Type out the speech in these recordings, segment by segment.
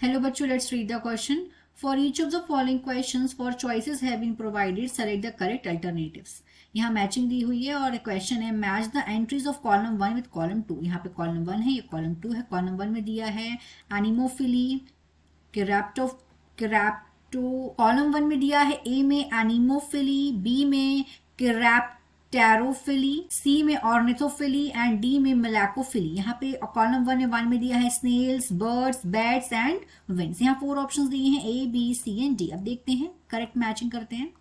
Hello बच्चों, let's read the question. For each of the following questions, for choices have been provided, select the correct alternatives. यहाँ matching दी हुई है और question है match the entries of column 1 with column 2. यहाँ पे column 1 है, ये कॉलम 2 है. कॉलम 1 में दिया है एनिमोफिली, कैरेप्टो. कॉलम 1 में दिया है ए में एनिमोफिली, बी में कैरेप्टेरोफिली, सी में ऑर्निथोफिली एंड डी में मलैकोफिली. यहाँ पे कॉलम 1 में दिया है snails, birds, bats and winds. यहाँ 4 ऑप्शंस दिए हैं A, B, C and D. अब देखते हैं, करेक्ट मैचिंग करते हैं.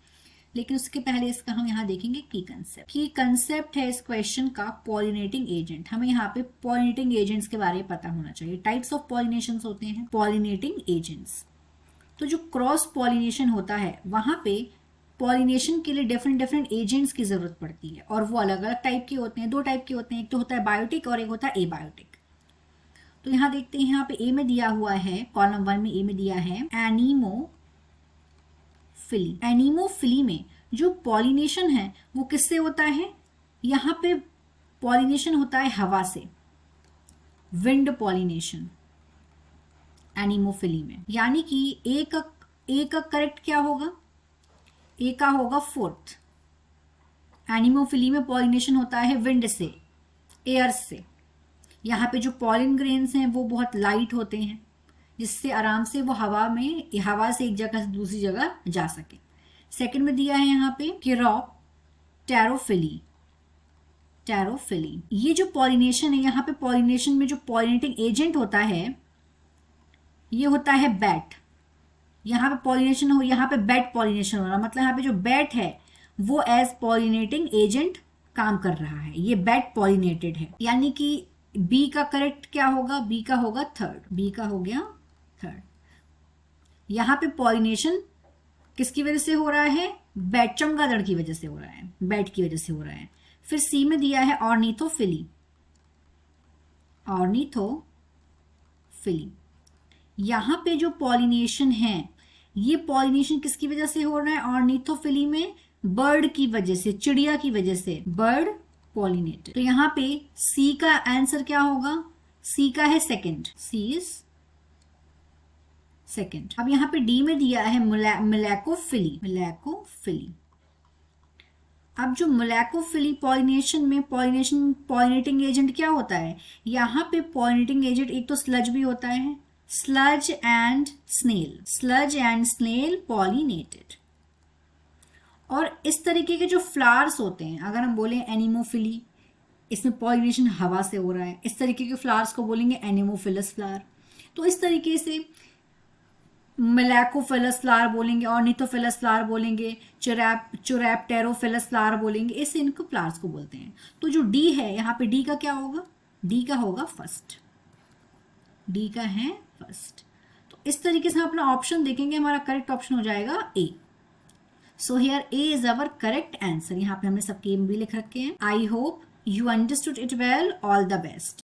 लेकिन उसके पहले इसका हम यहाँ देखेंगे की कंसेप्ट. की कंसेप्ट है इस क्वेश्चन का पॉलिनेटिंग एजेंट. हमें यहाँ पे पॉलिनेटिंग एजेंट्स के बारे में पता होना चाहिए. टाइप्स ऑफ पॉलिनेशन होते हैं पॉलिनेटिंग एजेंट्स. तो जो क्रॉस पॉलिनेशन होता है वहां पे पॉलिनेशन के लिए डिफरेंट एजेंट्स की जरूरत पड़ती है और वो अलग अलग टाइप के होते हैं. 2 टाइप के होते हैं, एक तो होता है बायोटिक और एक होता है एबायोटिक. तो यहाँ देखते हैं, यहाँ पे ए में दिया हुआ है, कॉलम 1 में ए में दिया है एनिमोफिली. एनिमोफिली में जो पॉलिनेशन है वो किससे होता है? यहाँ पे पॉलिनेशन होता है हवा से, विंड पॉलिनेशन एनिमोफिली में. यानी कि ए का करेक्ट क्या होगा? ए का होगा 4th. एनिमोफिली में पॉलिनेशन होता है विंड से, एयर से. यहाँ पे जो पॉलिन ग्रेन्स हैं वो बहुत लाइट होते हैं, जिससे आराम से वो हवा से एक जगह से दूसरी जगह जा सके. सेकंड में दिया है यहाँ पे कैरेप्टेरोफिली. ये जो पॉलिनेशन है, यहाँ पे पॉलिनेशन में जो पॉलिनेटिंग एजेंट होता है ये होता है बैट. यहाँ पे पॉलिनेशन हो, यहाँ पे बैट पॉलिनेशन हो रहा, मतलब यहाँ पे जो बैट है वो एज पॉलिनेटिंग एजेंट काम कर रहा है. ये बैट पॉलिनेटेड है. यानी कि बी का करेक्ट क्या होगा? बी का होगा 3rd. बी का हो गया 3rd. यहाँ पे पॉलिनेशन किसकी वजह से हो रहा है? बैट, चमगादड़ की वजह से हो रहा है, बैट की वजह से हो रहा है. फिर सी में दिया है ऑर्निथोफिली. यहाँ पे जो पॉलिनेशन है ये पॉलिनेशन किसकी वजह से हो रहा है? ऑर्निथोफिली में बर्ड की वजह से, चिड़िया की वजह से, बर्ड पॉलिनेटेड. तो यहाँ पे सी का आंसर क्या होगा? सी का है 2nd. C is 2nd. अब यहाँ पे डी में दिया है मलैकोफिली. अब जो मलैकोफिली पॉलिनेशन में पॉलिनेटिंग एजेंट क्या होता है? यहाँ पे पॉलिनेटिंग एजेंट एक तो स्लज भी होता है, स्लज एंड स्नेल पॉलिनेटेड. और इस तरीके के जो फ्लावर्स होते हैं, अगर हम बोलें एनिमोफिली, इसमें पॉलिनेशन हवा से हो रहा है, इस तरीके के फ्लावर्स को बोलेंगे एनिमोफिलस फ्लावर. तो इस तरीके से मलैकोफिलस फ्लावर बोलेंगे, ऑर्निथोफिलस फ्लावर बोलेंगे, कैरेप्टेरोफिलस फ्लावर बोलेंगे. इससे इनको फ्लावर्स को बोलते हैं. तो जो डी है, यहाँ पे डी का क्या होगा? डी का होगा 1st. डी का है 1st. तो इस तरीके से हम अपना ऑप्शन देखेंगे, हमारा करेक्ट ऑप्शन हो जाएगा A. So here A is our correct answer. यहाँ पे हमने सबके भी लिख रखे हैं. I hope you understood it well. All the best.